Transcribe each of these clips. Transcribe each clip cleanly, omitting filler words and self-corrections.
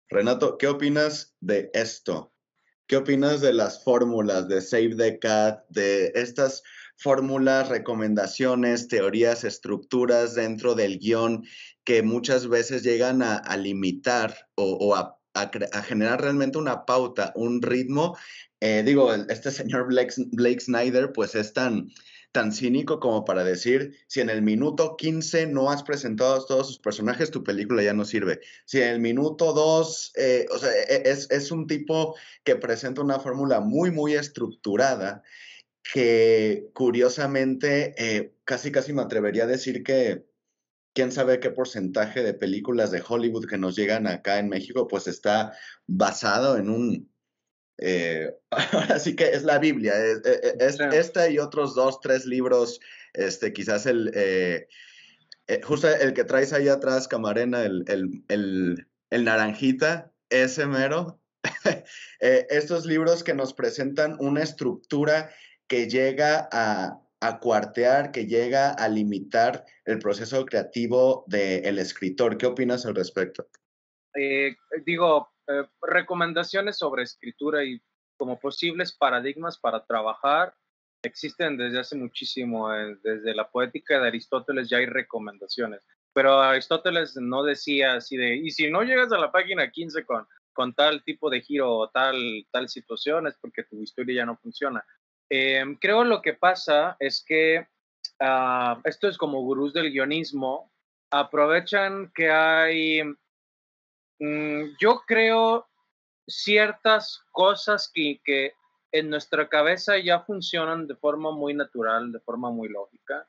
Renato, ¿qué opinas de esto? ¿Qué opinas de las fórmulas de Save the Cat, de estas fórmulas, recomendaciones, teorías, estructuras dentro del guión que muchas veces llegan a limitar o a generar realmente una pauta, un ritmo? Este señor Blake Snyder pues es tan cínico como para decir, si en el minuto 15 no has presentado a todos sus personajes, tu película ya no sirve. Si en el minuto 2, o sea, es un tipo que presenta una fórmula muy estructurada que curiosamente casi me atrevería a decir que quién sabe qué porcentaje de películas de Hollywood que nos llegan acá en México pues está basado en ahora sí que es la Biblia, Sí. esta y otros dos, tres libros, quizás justo el que traes ahí atrás, Camarena, el naranjita, ese mero. Estos libros que nos presentan una estructura que llega a cuartear, que llega a limitar el proceso creativo del escritor. ¿Qué opinas al respecto? Eh, Recomendaciones sobre escritura y como posibles paradigmas para trabajar existen desde hace muchísimo. Desde la poética de Aristóteles ya hay recomendaciones, pero Aristóteles no decía así de, y si no llegas a la página 15 con tal tipo de giro o tal situación es porque tu historia ya no funciona. Creo lo que pasa es que esto es como gurús del guionismo, aprovechan que hay yo creo ciertas cosas que en nuestra cabeza ya funcionan de forma muy natural, de forma muy lógica,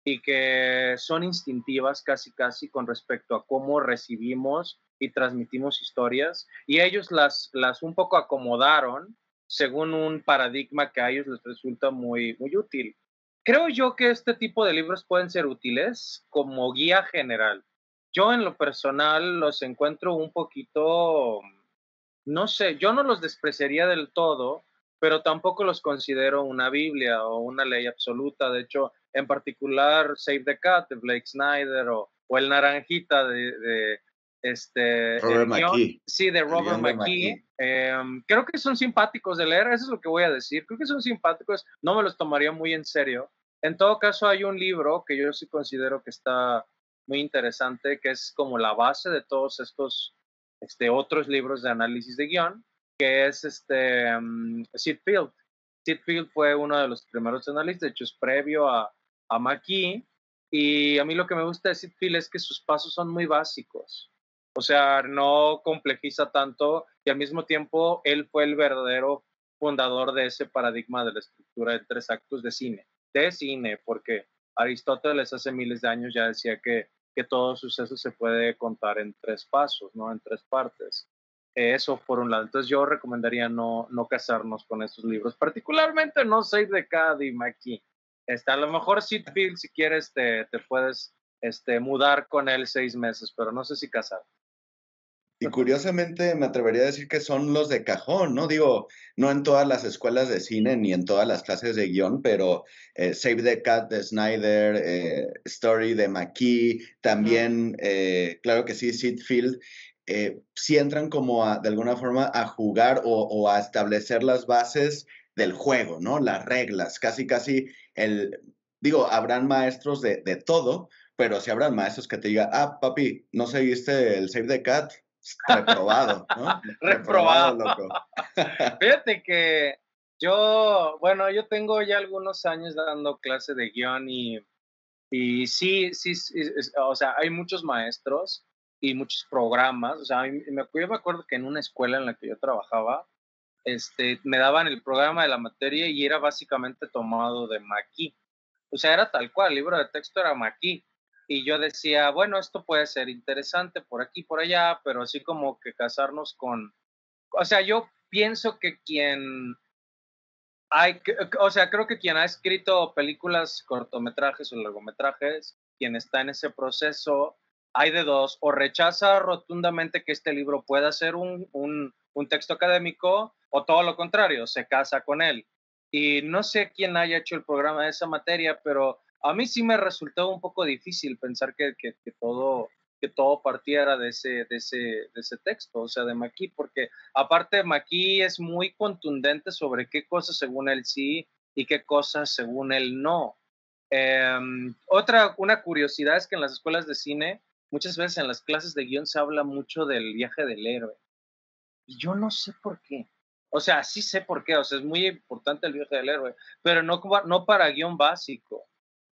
y que son instintivas casi con respecto a cómo recibimos y transmitimos historias, y ellos las un poco acomodaron según un paradigma que a ellos les resulta muy útil. Creo yo que este tipo de libros pueden ser útiles como guía general. Yo en lo personal los encuentro un poquito, no sé, yo no los despreciaría del todo, pero tampoco los considero una Biblia o una ley absoluta. De hecho, en particular, Save the Cat de Blake Snyder o El Naranjita Robert el guión, McKee, sí, de el Robert guión de McKee. McKee. Creo que son simpáticos de leer, eso es lo que voy a decir. Creo que son simpáticos, no me los tomaría muy en serio. En todo caso, hay un libro que yo sí considero que está muy interesante, que es como la base de todos estos otros libros de análisis de guión, que es Sid Field. Sid Field fue uno de los primeros analistas, de hecho es previo a McKee, y a mí lo que me gusta de Sid Field es que sus pasos son muy básicos, o sea, no complejiza tanto y al mismo tiempo él fue el verdadero fundador de ese paradigma de la estructura de tres actos de cine, porque Aristóteles hace miles de años ya decía que todo suceso se puede contar en tres pasos, ¿no? En tres partes. Eso por un lado. Entonces yo recomendaría no casarnos con estos libros, particularmente no Save the Cat y McKee. A lo mejor Sid Field, si quieres, te puedes mudar con él 6 meses, pero no sé si casar. Y curiosamente me atrevería a decir que son los de cajón, ¿no? Digo, no en todas las escuelas de cine ni en todas las clases de guión, pero Save the Cat de Snyder, Story de McKee, Uh -huh. también, claro que sí, Sid Field, sí entran como de alguna forma a jugar o a establecer las bases del juego, ¿no? Las reglas, casi habrán maestros de todo, pero sí habrán maestros que te digan, ah, papi, ¿no seguiste el Save the Cat? Reprobado, ¿no? Reprobado, Reprobado. loco. Fíjate que bueno, yo tengo ya algunos años dando clase de guión y sí, o sea, hay muchos maestros y muchos programas, o sea, yo me acuerdo que en una escuela en la que yo trabajaba, me daban el programa de la materia y era básicamente tomado de Maquis. O sea, era tal cual, el libro de texto era Maquis. Y yo decía, bueno, esto puede ser interesante por aquí, por allá, pero así como que casarnos con... O sea, yo pienso que o sea, creo que quien ha escrito películas, cortometrajes o largometrajes, quien está en ese proceso, hay de dos, o rechaza rotundamente que este libro pueda ser un texto académico, o todo lo contrario, se casa con él. Y no sé quién haya hecho el programa de esa materia, pero a mí sí me resultó un poco difícil pensar que todo que todo partiera de ese texto, o sea, de Maquis, porque aparte Maquis es muy contundente sobre qué cosas según él sí y qué cosas según él no. Una curiosidad es que en las escuelas de cine, muchas veces en las clases de guión se habla mucho del viaje del héroe. Y yo no sé por qué. O sea, sí sé por qué, o sea, es muy importante el viaje del héroe, pero no para guión básico.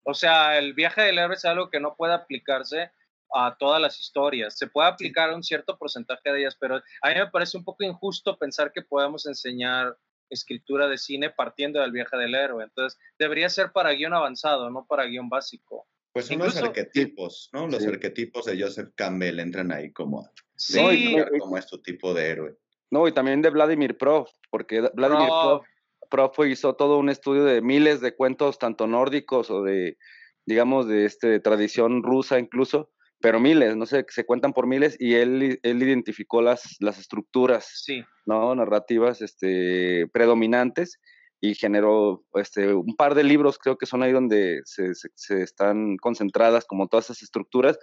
O sea, el viaje del héroe es algo que no puede aplicarse a todas las historias. Se puede aplicar a un cierto porcentaje de ellas, pero a mí me parece un poco injusto pensar que podemos enseñar escritura de cine partiendo del viaje del héroe. Entonces, debería ser para guión avanzado, no para guión básico. Pues unos Incluso, arquetipos, ¿no? Los Sí. arquetipos de Joseph Campbell entran ahí como No, sí, cómo es tu tipo de héroe. no, y también de Vladimir Prof, porque Vladimir Prof. Prof hizo todo un estudio de miles de cuentos, tanto nórdicos o de, digamos, de tradición rusa incluso, pero miles, no sé, se cuentan por miles, y él identificó las estructuras, Sí. ¿no? Narrativas predominantes, y generó un par de libros, creo que son ahí donde se están concentradas como todas esas estructuras.